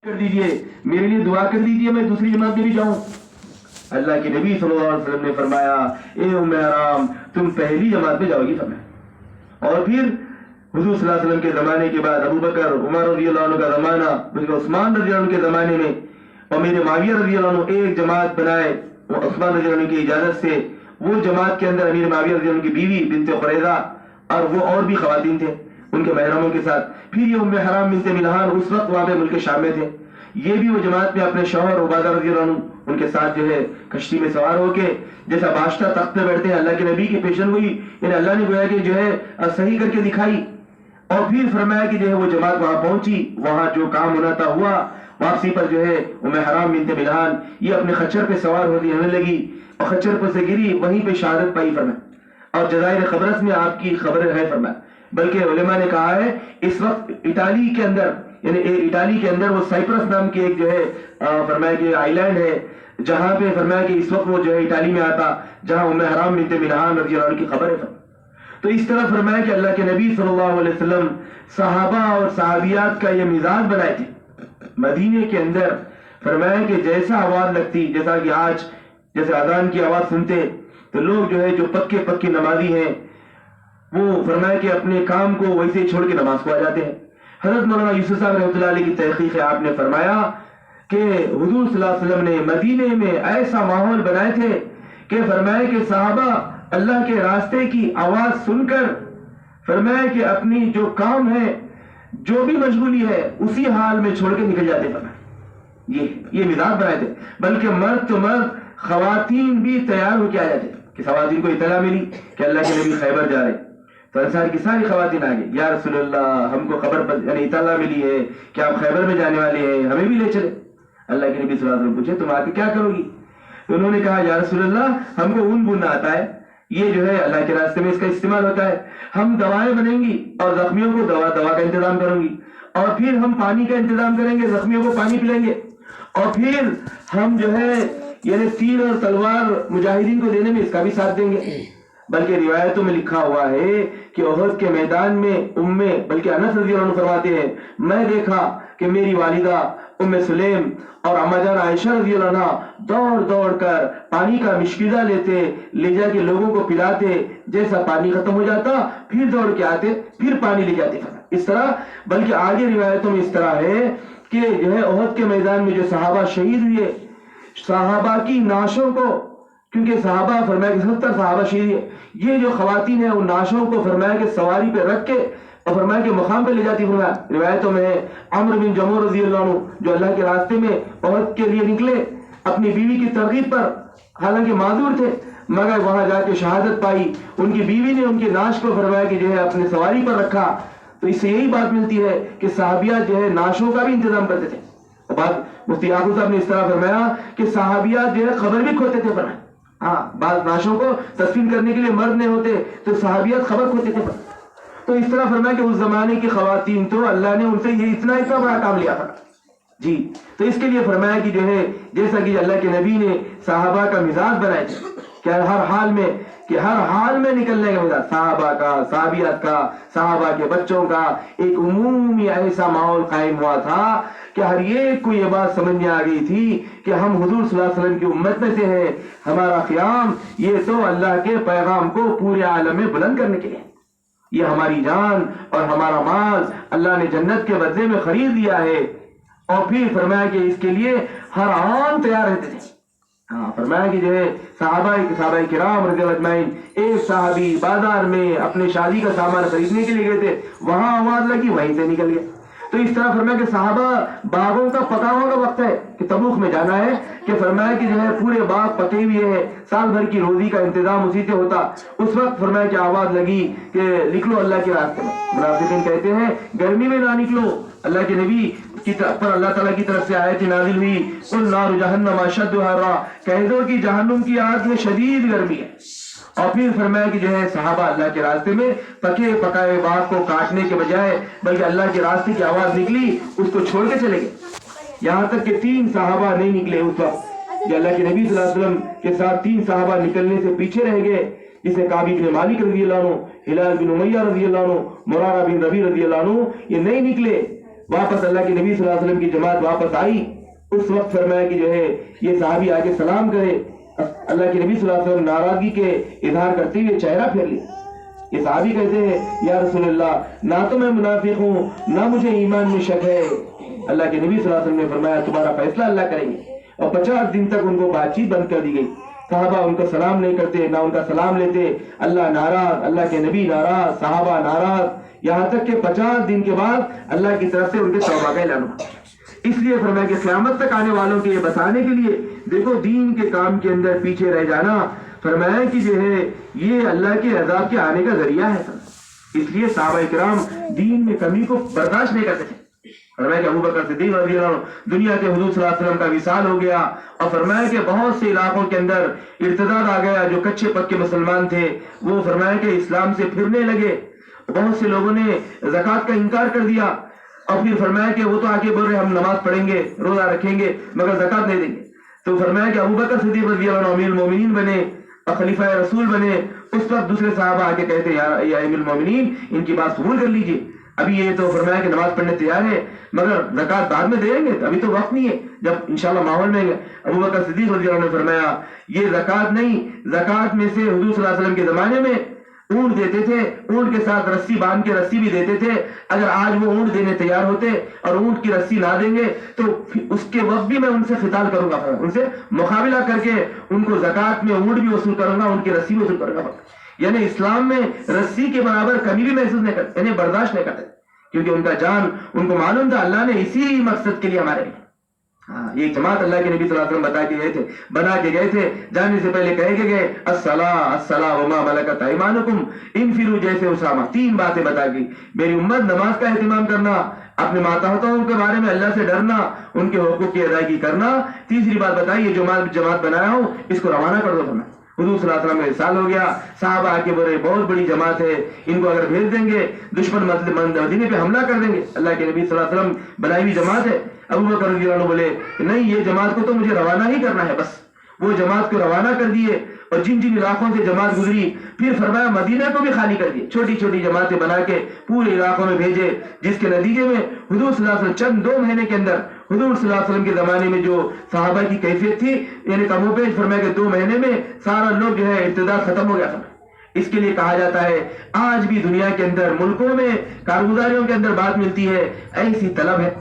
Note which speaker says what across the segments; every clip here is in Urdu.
Speaker 1: کر دیجئے، میرے لیے دعا کر دیجئے، میں دوسری جماعت میں بھی جاؤں۔ اللہ کے نبی صلی اللہ علیہ وسلم نے فرمایا اے ام حرام تم پہلی جماعت میں جاؤ گی فرمایا۔ اور پھر حضور صلی اللہ علیہ وسلم کے زمانے کے بعد ابو بکر عمر رضی اللہ عنہ کا زمانہ، بلکہ عثمان رضی اللہ عنہ کے زمانے میں امیر معاویہ رضی اللہ عنہ ایک جماعت بنائے عثمان رضی اللہ عنہ کی اجازت سے۔ وہ جماعت کے اندر امیر معاویہ رضی اللہ عنہ کی بیوی بنت قریظہ اور وہ اور بھی خواتین تھے ان کے محرموں کے ساتھ۔ پھر یہ ام حرام بنت ملحان اس وقت وہاں پہ ملک شام میں تھے، یہ بھی وہ جماعت میں اپنے شوہر عبادہ رضی اللہ عنہ ان کے ساتھ جو ہے کشتی میں سوار ہو کے جیسا بادشاہ تخت پہ بیٹھتے ہیں اللہ کے نبی کی پیشن گوئی یعنی اللہ نے گویا کہ جو ہے صحیح کر کے دکھائی۔ اور پھر فرمایا کہ جو ہے وہ جماعت وہاں پہنچی، وہاں جو کام ہونا تھا ہوا، واپسی پر جو ہے ام حرام بنت ملحان یہ اپنے خچر پہ سوار ہونے لگی اور خچر پر سے گری، وہیں پہ شہادت پائی فرمایا اور جزائر قبرص میں آپ کی خبر ہے فرمایا۔ بلکہ علماء نے کہا ہے اس وقت اٹالی کے اندر یعنی اٹالی کے اندر وہ سائپرس نام کی ایک جو ہے فرمایا کہ آئی لینڈ ہے جہاں پہ فرمایا کہ اس وقت وہ جو ہے اٹالی میں آتا جہاں ام حرام بنت ملحان رضی اللہ عنہ کی خبر ہے۔ تو اس طرح فرمایا کہ اللہ کے نبی صلی اللہ علیہ وسلم صحابہ اور صحابیات کا یہ مزاج بنائے تھے مدینے کے اندر۔ فرمایا کہ جیسا آواز لگتی، جیسا کہ آج جیسے اذان کی آواز سنتے تو لوگ جو ہے جو پکے نمازی ہیں وہ فرمایا کہ اپنے کام کو ویسے ہی چھوڑ کے نماز کو آ جاتے ہیں۔ حضرت مولانا یوسف صاحب رحمۃ اللہ علیہ کی تحقیق ہے، آپ نے فرمایا کہ حضور صلی اللہ علیہ وسلم نے مدینے میں ایسا ماحول بنائے تھے کہ فرمایا کہ صحابہ اللہ کے راستے کی آواز سن کر فرمایا کہ اپنی جو کام ہے جو بھی مشغولی ہے اسی حال میں چھوڑ کے نکل جاتے فرمایا۔ یہ مزاج بنائے تھے، بلکہ مرد تو مرد خواتین بھی تیار ہو کے آ جاتے کہ خواتین کو اطلاع ملی کہ اللہ کے نبی خیبر جا رہے تو انصار کی ساری خواتین آگے، یا رسول اللہ ہم کو خبر یعنی اطلاع ملی ہے کہ آپ خیبر میں جانے والے ہیں، ہمیں بھی لے چلے۔ اللہ کے نبی صلی اللہ علیہ وسلم پوچھے تم آ کے کیا کرو گی؟ تو انہوں نے کہا یا رسول اللہ ہم کو اون بننا آتا ہے، یہ جو ہے اللہ کے راستے میں اس کا استعمال ہوتا ہے، ہم دوائیں بنیں گی اور زخمیوں کو دوا کا انتظام کروں گی، اور پھر ہم پانی کا انتظام کریں گے، زخمیوں کو پانی پلائیں گے، اور پھر ہم جو ہے یعنی تیر اور تلوار مجاہدین کو دینے میں اس کا بھی ساتھ دیں گے۔ بلکہ روایتوں میں لکھا ہوا ہے کہ احد کے میدان میں بلکہ انس رضی اللہ عنہ فرماتے ہیں میں دیکھا کہ میری والدہ ام سلیم اور اما جان عائشہ رضی اللہ عنہ دوڑ کر پانی کا مشکیزہ لیتے، لے جا کے لوگوں کو پلاتے، جیسا پانی ختم ہو جاتا پھر دوڑ کے آتے پھر پانی لے جاتے اس طرح۔ بلکہ آگے روایتوں میں اس طرح ہے کہ جو ہے احد کے میدان میں جو صحابہ شہید ہوئے، صحابہ کی نعشوں کو، کیونکہ صحابہ فرمایا کہ 70 صحابہ شہید ہیں، یہ جو خواتین ہیں ان نعشوں کو فرمایا کہ سواری پہ رکھ کے اور فرمایا کہ مقام پہ لے جاتی۔ فرمایا روایتوں میں ہے عمرو بن جموح رضی اللہ عنہ جو اللہ کے راستے میں احد کے لیے نکلے اپنی بیوی کی ترغیب پر، حالانکہ معذور تھے مگر وہاں جا کے شہادت پائی، ان کی بیوی نے ان کے نعش کو فرمایا کہ جو ہے اپنے سواری پر رکھا۔ تو اس سے یہی بات ملتی ہے کہ صحابیات جو ہے نعشوں کا بھی انتظام کرتے تھے۔ بات مفتی یعقوب صاحب نے اس طرح فرمایا کہ صحابیات جو ہے خبر بھی کھوتے تھے فرمایا، ہاں بعض نعشوں کو تسلیم کرنے کے لیے مرد نہیں ہوتے تو صحابیات خبر کھوتے تھے۔ تو اس طرح فرمایا کہ اس زمانے کی خواتین تو اللہ نے ان سے یہ اتنا بڑا کام لیا تھا جی۔ تو اس کے لیے فرمایا کہ جو ہے جیسا کہ اللہ کے نبی نے صحابہ کا مزاج بنائے تھے کہ ہر حال میں نکلنے کا مزاج، صحابہ کا، صحابیات کا، صحابہ کے بچوں کا ایک عمومی ایسا ماحول قائم ہوا تھا کہ ہر ایک کو یہ بات سمجھ میں آ گئی تھی کہ ہم حضور صلی اللہ علیہ وسلم کی امت میں سے ہیں، ہمارا قیام یہ تو اللہ کے پیغام کو پورے عالم میں بلند کرنے کے لیے، یہ ہماری جان اور ہمارا مال اللہ نے جنت کے بدلے میں خرید لیا ہے۔ اور پھر فرمایا کہ اس کے لیے ہر آن تیار رہتے تھے۔ ہاں فرمایا کہ جو ہے صحابہ کرام رضی اللہ اجمعین، ایک صحابی بازار میں اپنے شادی کا سامان خریدنے کے لیے گئے تھے، وہاں آواز لگی وہیں سے نکل گئے۔ تو اس طرح فرمایا کہ صحابہ باغوں کا پکا ہوا کا وقت ہے کہ تبوک میں جانا ہے کہ فرمایا کہ جو ہے پورے باغ پکے ہوئے ہیں، سال بھر کی روزی کا انتظام اسی سے ہوتا، اس وقت فرمایا کہ آواز لگی کہ نکلو اللہ کے راستے میں۔ منافقین کہتے ہیں گرمی میں نہ نکلو، اللہ کے نبی پر اللہ تعالیٰ کی طرف سے آیت نازل ہوئی قل نار جہنم اشد حرا، کہہ دو کہ جہنم کی آگ میں شدید گرمی ہے۔ اور پھر فرمایا کہ جو ہے صحابہ اللہ کے راستے میں پکے پکائے باغ کو کاٹنے کے بجائے بلکہ اللہ کے راستے کی آواز نکلی اس کو چھوڑ کے چلے گئے، یہاں تک کہ 3 صحابہ نہیں نکلے اس وقت جو اللہ کے نبی صلی اللہ علیہ وسلم کے ساتھ 3 صحابہ نکلنے سے پیچھے رہ گئے، جسے کعب بن مالک رضی اللہ عنہ، ہلال بن امیہ رضی اللہ عنہ، مرارہ بن ربیع رضی اللہ عنہ، یہ نہیں نکلے۔ واپس اللہ کے نبی صلی اللہ علیہ وسلم کی جماعت واپس آئی، اس وقت فرمایا کہ جو ہے یہ صحابی آگے سلام کرے، اللہ کے نبی صلی اللہ علیہ وسلم ناراضگی کے اظہار کرتے ہوئے چہرہ پھیر لیا۔ یہ صحابی کہتے ہیں یا رسول اللہ نہ تو میں منافق ہوں نہ مجھے ایمان میں شک ہے۔ اللہ کے نبی صلی اللہ علیہ وسلم نے فرمایا تمہارا فیصلہ اللہ کریں گے، اور 50 دن تک ان کو بات چیت بند کر دی گئی۔ صحابہ ان کا سلام نہیں کرتے نہ ان کا سلام لیتے، اللہ ناراض، اللہ کے نبی ناراض، صحابہ ناراض، یہاں تک کہ 50 دن کے بعد اللہ کی طرف سے ان کے توبہ کا اعلان ہوا۔ اس لیے فرمایا کہ قیامت تک آنے والوں کے یہ بتانے کے لیے دیکھو دین کے کام کے اندر پیچھے رہ جانا، فرمایا کہ جو ہے یہ اللہ کے عذاب کے آنے کا ذریعہ ہے۔ اس لیے صحابہ کرام دین میں کمی کو برداشت نہیں کرتے تھے۔ فرمایا کہ ابوبکر صدیق رضی اللہ عنہ دنیا کے حضور صلی اللہ علیہ وسلم کا وصال ہو گیا، اور فرمایا کہ بہت سے علاقوں کے اندر ارتداد آ گیا، جو کچے پکے مسلمان تھے وہ فرمایا کہ اسلام سے پھرنے لگے، بہت سے لوگوں نے زکوٰۃ کا انکار کر دیا، اور پھر فرمایا کہ وہ تو آ کے بول رہے ہم نماز پڑھیں گے روزہ رکھیں گے مگر زکوٰۃ نہیں دیں گے۔ تو فرمایا کہ ابوبکر صدیق رضی اللہ عنہ امیر المومنین بنے اور خلیفہ رسول بنے۔ اس وقت دوسرے صحابہ آ کے کہتے یا امیر المومنین ان کی بات قبول کر لیجیے، ابھی یہ تو فرمایا کہ نماز پڑھنے تیار ہے مگر زکوٰۃ بعد میں دیں گے، ابھی تو وقت نہیں ہے، جب انشاءاللہ ماحول میں گے۔ ابوبکر صدیق رضی اللہ عنہ نے فرمایا یہ زکوٰۃ نہیں، زکوٰۃ میں سے حضور صلی اللہ علیہ وسلم کے زمانے میں اونٹ دیتے تھے، اونٹ کے ساتھ رسی باندھ کے رسی بھی دیتے تھے، اگر آج وہ اونٹ دینے تیار ہوتے اور اونٹ کی رسی نہ دیں گے تو اس کے وقت بھی میں ان سے قتال کروں گا، ان سے مقابلہ کر کے ان کو زکوٰۃ میں اونٹ بھی وصول کروں گا، ان کی رسی بھی وصول کروں گا۔ یعنی اسلام میں رسی کے برابر کمی بھی محسوس نہیں کرتے، یعنی برداشت نہیں کرتے، کیونکہ ان کا جان ان کو معلوم تھا اللہ نے اسی مقصد کے لیے ہمارے لیے ایک جماعت اللہ کے نبی صلی اللہ علیہ وسلم بتا کے گئے تھے، بنا کے گئے تھے، جانے سے پہلے کہے کے گئے الصلاۃ الصلاۃ وما ملکت ایمانکم انفروا، جیسے اسامہ 3 باتیں بتا گئی، میری امت نماز کا اہتمام کرنا، اپنے ماتحتوں کے بارے میں اللہ سے ڈرنا، ان کے حقوق کی ادائیگی کرنا، تیسری بات بتائی یہ جو جماعت بنایا ہوں اس کو روانہ کر دو۔ فرمایا حضور صلی اللہ علیہ وسلم کا ارسال ہو گیا، صحابہ آ کے بولے بہت بڑی جماعت ہے، ان کو اگر بھیج دیں گے دشمن مدینے پہ حملہ کر دیں گے، اللہ کے نبی صلی اللہ علیہ وسلم بنائی ہوئی جماعت ہے۔ ابوبکر رضی اللہ عنہ بولے نہیں یہ جماعت کو تو مجھے روانہ ہی کرنا ہے، بس وہ جماعت کو روانہ کر دیے، اور جن جن علاقوں سے جماعت گزری پھر فرمایا مدینہ کو بھی خالی کر دیے، چھوٹی چھوٹی جماعتیں بنا کے پورے علاقوں میں بھیجے، جس کے نتیجے میں حضور صلی اللہ علیہ وسلم چند 2 مہینے کے اندر حضور صلی اللہ علیہ وسلم کے زمانے میں جو صحابہ کی کیفیت تھی یعنی کم و بیش فرمایا کہ 2 مہینے میں سارا لوگ جو ہے ارتداد ختم ہو گیا تھا۔ اس کے لیے کہا جاتا ہے آج بھی دنیا کے اندر ملکوں میں کارگزاریوں کے اندر بات ملتی ہے، ایسی طلب ہے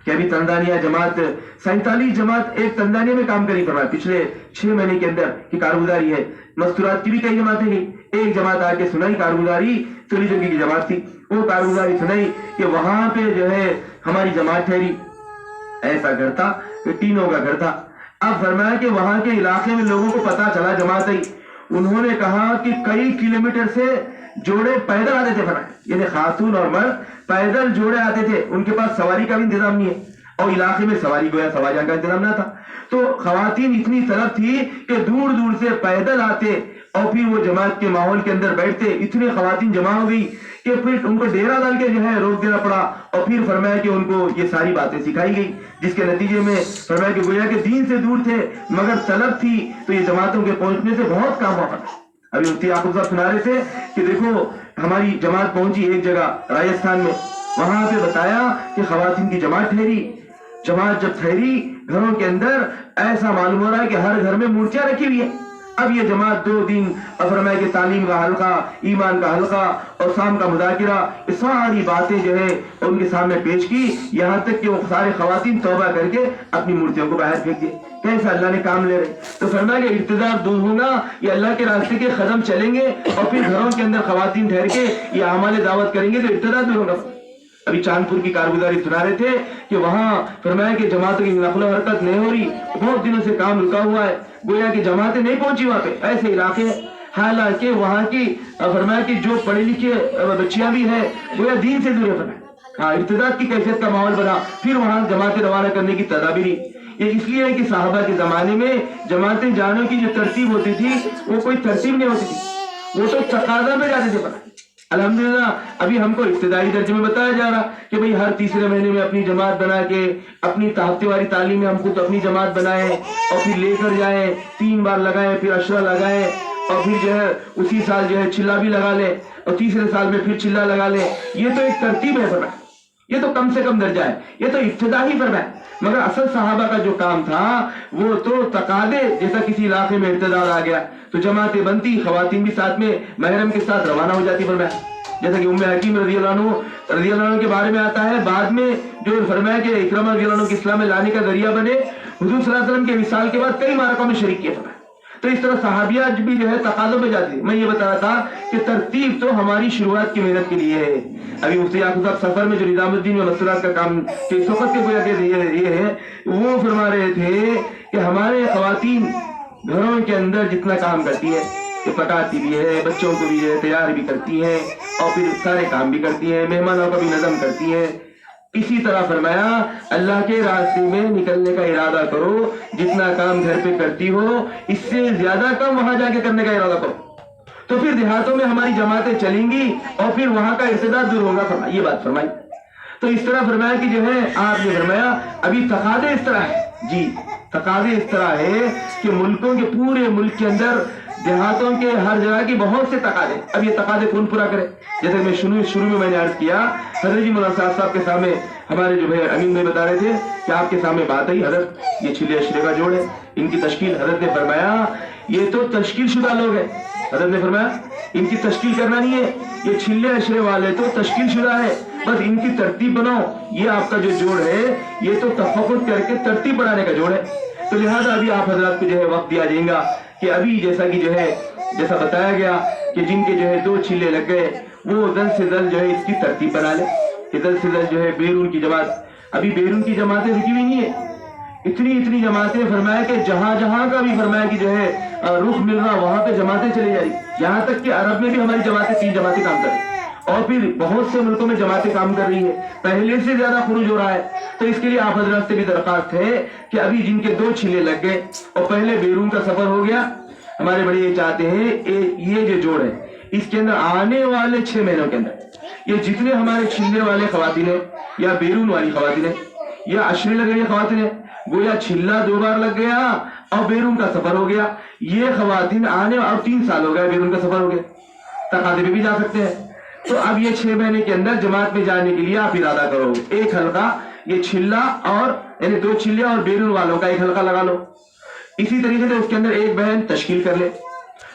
Speaker 1: کہ ابھی تنزانیہ جماعت 47 جماعت ایک تنزانیہ میں کام کری، فرمایا پچھلے 6 مہینے کے اندر کی کارگزاری ہے۔ مستورات کی بھی کئی جماعتیں گئی، ایک جماعت آ کے سنائی کارگزاری چولی چوکی کی جماعت تھی، وہ کارگزاری سنائی کہ وہاں پہ جو ہے ہماری جماعت ٹھہری، ایسا گھر تھا کہ ٹینوں کا گھر تھا۔ اب فرمایا کہ وہاں کے علاقے میں لوگوں کو پتا چلا جماعت آئی، انہوں نے کہا کہ کئی کلومیٹر سے جوڑے پیدل آتے تھے، فرمایا یعنی خاتون اور مرد پیدل جوڑے آتے تھے، ان کے پاس سواری کا بھی انتظام نہیں ہے، اور علاقے میں سواری گویا سواریاں کا انتظام نہ تھا، تو خواتین اتنی طلب تھی کہ دور دور سے پیدل آتے اور پھر وہ جماعت کے ماحول کے اندر بیٹھتے، اتنی خواتین جمع ہو گئی کہ پھر ان کو ڈیرا ڈال کے جو ہے روک دینا پڑا، اور پھر فرمایا کہ ان کو یہ ساری باتیں سکھائی گئی، جس کے نتیجے میں فرمایا کہ گویا کہ دین سے دور تھے مگر طلب تھی، تو یہ جماعتوں کے پہنچنے سے بہت کام ہوا۔ ابھی مفتی یعقوب صاحب سنا رہے تھے کہ دیکھو ہماری جماعت پہنچی ایک جگہ راجستھان میں، وہاں پہ بتایا کہ خواتین کی جماعت ٹھہری، جماعت جب ٹھہری گھروں کے اندر ایسا معلوم ہو رہا ہے کہ ہر گھر میں مورچیاں رکھی ہوئی ہیں۔ اب یہ جماعت 2 دن فرمایا کہ تعلیم کا حلقہ، ایمان کا حلقہ اور شام کا مذاکرہ، یہ ساری باتیں جو ہے ان کے سامنے پیش کی، یہاں تک کہ وہ سارے خواتین توبہ کر کے اپنی مورتیوں کو باہر پھینک دیے۔ کیسا اللہ نے کام لے رہے، تو فرمایا کہ ارتداد دور ہوگا، یہ اللہ کے راستے کے قدم چلیں گے اور پھر گھروں کے اندر خواتین ٹھہر کے یہ اعمال دعوت کریں گے تو ارتداد دور ہوگا۔ ابھی چاندپور کی کارگزاری سنا رہے تھے کہ وہاں فرمایا کہ جماعتوں کی نقل و حرکت نہیں ہو رہی، بہت دنوں سے کام رکا ہوا ہے، گویا کہ جماعتیں نہیں پہنچی وہاں پہ، ایسے علاقے ہیں، حالانکہ وہاں کی فرمایا کہ جو پڑھے لکھے بچیاں بھی ہیں گویا دین سے دور ہے، فرمایا ارتداد کی کیفیت کا ماحول بنا، پھر وہاں جماعتیں روانہ کرنے کی تدابیر۔ یہ اس لیے ہے کہ صحابہ کے زمانے میں جماعتیں جانے کی جو ترتیب ہوتی تھی وہ کوئی ترتیب نہیں ہوتی تھی، وہ تو تقاضا میں جاتے تھے۔ الحمدللہ ابھی ہم کو ابتدائی درجے میں بتایا جا رہا کہ بھئی ہر تیسرے مہینے میں اپنی جماعت بنا کے اپنی ہفتے والی تعلیم میں ہم خود اپنی جماعت بنائیں اور پھر لے کر جائیں، 3 بار لگائیں، پھر عشرہ لگائیں، اور پھر جو ہے اسی سال جو ہے چلہ بھی لگا لیں، اور تیسرے سال میں پھر چلہ لگا لیں۔ یہ تو ایک ترتیب ہے، بنا یہ تو کم سے کم درجہ ہے, یہ تو ابتدائی فرمایا. مگر اصل صحابہ کا جو کام تھا وہ تو تقاضے, جیسا کسی علاقے میں ارتداد آ گیا تو جماعتیں بنتی, خواتین بھی ساتھ میں محرم کے ساتھ روانہ ہو جاتی فرمایا. جیسا کہ ام حکیم رضی اللہ عنہ کے بارے میں آتا ہے, بعد میں جو فرمایا کہ اکرمہ رضی اللہ عنہ کے اسلام میں لانے کا ذریعہ بنے, حضور صلی اللہ علیہ وسلم کے وصال کے بعد کئی معرکوں میں شریک کیے فرمایا. تو اس طرح صحابیات بھی جو ہے تقاضوں پہ جاتی ہے. میں یہ بتا رہا تھا کہ ترتیب تو ہماری شروعات کی محنت کے لیے ہے. ابھی مفتی یعقوب صاحب سفر میں جو نظام الدین میں مستورات کا کام کہ اس وقت کے گویا کہ یہ ہے, وہ فرما رہے تھے کہ ہمارے خواتین گھروں کے اندر جتنا کام کرتی ہے, کہ پکاتی بھی ہے, بچوں کو بھی ہے تیار بھی کرتی ہیں, اور پھر سارے کام بھی کرتی ہیں, مہمانوں کا بھی نظم کرتی ہیں, اسی طرح فرمایا اللہ کے راستے میں نکلنے کا ارادہ کرو, جتنا کام گھر پہ کرتی ہو اس سے زیادہ کام وہاں جا کے کرنے کا ارادہ کرو, تو پھر دیہاتوں میں ہماری جماعتیں چلیں گی اور پھر وہاں کا ارتداد دور ہوگا. فرمایا یہ بات فرمائی. تو اس طرح فرمایا کہ جو ہے آپ نے فرمایا ابھی تقاضے اس طرح ہے, جی تقاضے اس طرح ہے کہ ملکوں کے پورے ملک کے اندر دیہاتوں کے ہر جگہ کی بہت سے تقاضے. اب یہ تقاضے کون پورا کرے؟ جیسے میں شروع میں نے عرض کیا, حضرت جی مولانا صاحب کے سامنے ہمارے جو ہے امین بھائی بتا رہے تھے کہ آپ کے سامنے بات آئی, حضرت یہ چھلے اشرے کا جوڑ ہے, ان کی تشکیل. حضرت نے فرمایا یہ تو تشکیل شدہ لوگ ہیں. حضرت نے فرمایا ان کی تشکیل کرنا نہیں ہے, یہ چھلے اشرے والے تو تشکیل شدہ ہے, بس ان کی ترتیب بناؤ. یہ آپ کا جو جوڑ ہے یہ تو تفقد کر کے ترتیب بنانے کا جوڑ ہے. تو لہٰذا ابھی آپ حضرات کو جو ہے وقت دیا جائے گا کہ ابھی جیسا کہ جو ہے جیسا بتایا گیا کہ جن کے جو ہے 2 چھلے لگ گئے وہ جلد سے جلد جو ہے اس کی ترتیب بنا لے, کہ جلد سے جلد جو ہے بیرون کی جماعت, ابھی بیرون کی جماعتیں رکی ہوئی نہیں ہے, اتنی جماعتیں فرمایا کہ جہاں کا بھی فرمایا کہ جو ہے رخ مل رہا وہاں پہ جماعتیں چلی جا رہی. یہاں تک کہ عرب میں بھی ہماری جماعتیں 3 جماعتیں کام کر رہی, اور پھر بہت سے ملکوں میں جماعتیں کام کر رہی ہے, پہلے سے زیادہ خروج ہو رہا ہے. تو اس کے لیے آپ حضرات سے بھی درخواست ہے کہ ابھی جن کے 2 چھلے لگ گئے اور پہلے بیرون کا سفر ہو گیا, ہمارے بڑے یہ چاہتے ہیں یہ جو جوڑ ہے اس کے اندر آنے والے 6 مہینوں کے اندر یہ جتنے ہمارے چھلے والے خواتین ہیں یا بیرون والی خواتین ہیں یا اشرے لگے ہوئے خواتین ہیں, گویا چھلا 2 بار لگ گیا اور بیرون کا سفر ہو گیا, یہ خواتین آنے اور 3 سال ہو گیا بیرون کا سفر ہو گیا, تقاضے پہ بھی جا سکتے ہیں. تو اب یہ 6 مہینے کے اندر جماعت میں جانے کے لیے آپ ارادہ کرو, ایک حلقہ یہ چھلا اور یعنی 2 چھلے اور بیرون والوں کا ایک حلقہ لگا لو. اسی طریقے سے اس کے اندر ایک بہن تشکیل کر لے,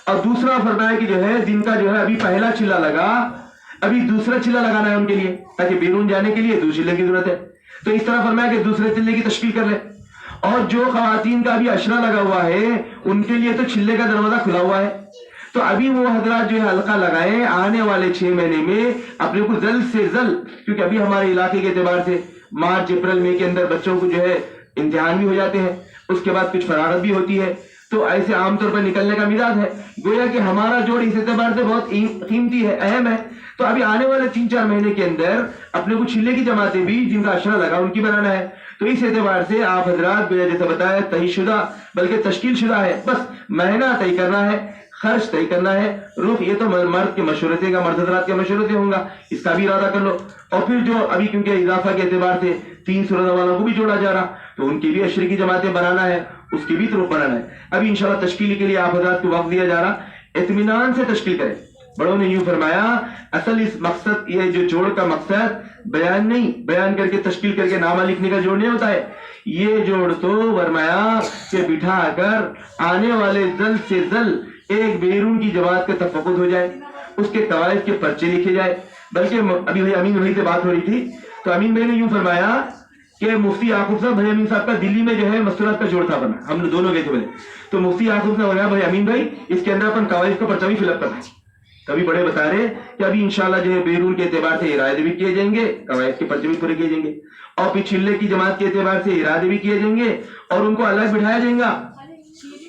Speaker 1: اور دوسرا فرمایا کہ جو ہے جن کا جو ہے ابھی پہلا چھلا لگا ابھی دوسرا چھلا لگانا ہے ان کے لیے, تاکہ بیرون جانے کے لیے 2 چھلے کی ضرورت ہے. تو اس طرح فرمایا کہ دوسرے چھلے کی تشکیل کر لے, اور جو خواتین کا ابھی اشرا لگا ہوا ہے ان کے لیے تو چھلے کا دروازہ کھلا ہوا ہے. تو ابھی وہ حضرات جو ہے حلقہ لگائیں آنے والے 6 مہینے میں اپنے کو جلد سے جلد, کیونکہ ابھی ہمارے علاقے کے اعتبار سے مارچ اپریل مئی کے اندر بچوں کو جو ہے امتحان بھی ہو جاتے ہیں, اس کے بعد کچھ فراغت بھی ہوتی ہے, تو ایسے عام طور پر نکلنے کا مزاج ہے. گویا کہ ہمارا جوڑ اس اعتبار سے بہت قیمتی ہے, اہم ہے. تو ابھی آنے والے 3-4 مہینے کے اندر اپنے کو چھلے کی جماعتیں بھی جن کا اشرا لگا ان کی بنانا ہے. تو اس اعتبار سے آپ حضرات جیسے بتایا تہی شدہ بلکہ تشکیل شدہ ہے, بس مہینہ طے کرنا ہے, خرچ طے کرنا ہے, رخ یہ تو مرد کے مشورے سے مرد حضرات کے مشورے سے ہوگا, اس کا بھی ارادہ کر لو. اور پھر جو ابھی کیونکہ اضافہ کے اعتبار سے 3 سورت والوں کو بھی جوڑا جا رہا تو ان کی بھی اشرے کی جماعتیں بنانا ہے, اس کی بھی طرف بنانا ہے. ابھی انشاءاللہ تشکیل کے لیے آپ حضرات کو وقت دیا جا رہا, اطمینان سے تشکیل کریں. بڑوں نے یوں فرمایا اصل اس مقصد یہ جو جوڑ کا مقصد بیان نہیں, بیان کر کے تشکیل کر کے نامہ لکھنے کا جوڑ نہیں ہوتا ہے. یہ جوڑ تو فرمایا کہ بٹھا کر آنے والے جلد سے جلد ایک بیرون کی جماعت کا تفقد ہو جائے, اس کے قواعد کے پرچے لکھے جائے. بلکہ ابھی بھائی امین بھائی سے بات ہو رہی تھی تو امین بھائی نے یوں فرمایا کہ مفتی یعقوب صاحب بھائی امین صاحب کا دلی میں جو ہے مستورات کا جوڑ تھا بنا, ہم دونوں گئے تھے بولے, تو مفتی یعقوب صاحب بولا بھائی امین بھائی اس کے اندر اپن قواعد کا پرچہ بھی فل اپ کرنا ہے. کبھی بڑے بتا رہے کہ ابھی انشاءاللہ جو ہے بیرون کے اعتبار سے ارادے بھی کیے جائیں گے, قواعد کے پرچے بھی پورے کیے جائیں گے, اور پھر چھلے کی جماعت کے اعتبار سے ارادے بھی کیے جائیں گے اور ان کو الگ بٹھایا جائے گا,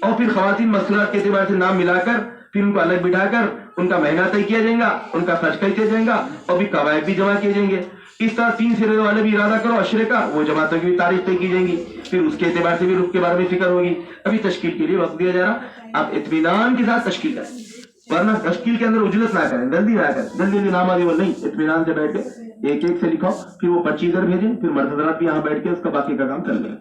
Speaker 1: اور پھر خواتین مستورات کے اعتبار سے نام ملا کر پھر ان کو الگ بٹھا کر ان کا مہینہ طے کیا جائے گا, ان کا خرچ کیا جائے گا, اور پھر قواعد بھی جمع کیے جائیں گے. اس طرح 3 سرے والے بھی ارادہ کرو اشرے کا, وہ جماعتوں کی بھی تاریخ طے کی جائیں گی, پھر اس کے اعتبار سے بھی رخ کے بارے میں فکر ہوگی. ابھی تشکیل کے لیے وقت دیا جا رہا, آپ اطمینان کے ساتھ تشکیل کریں, ورنہ تشکیل کے اندر اجلت نہ کریں, جلدی نہ کریں, جلدی نام آدھی وہ نہیں, اطمینان سے بیٹھ کے ایک سے لکھاؤ, پھر وہ پرچی ادھر بھیجیں, پھر مرد حضرات بھی یہاں بیٹھ کے اس کا باقی کا کام کر لیں.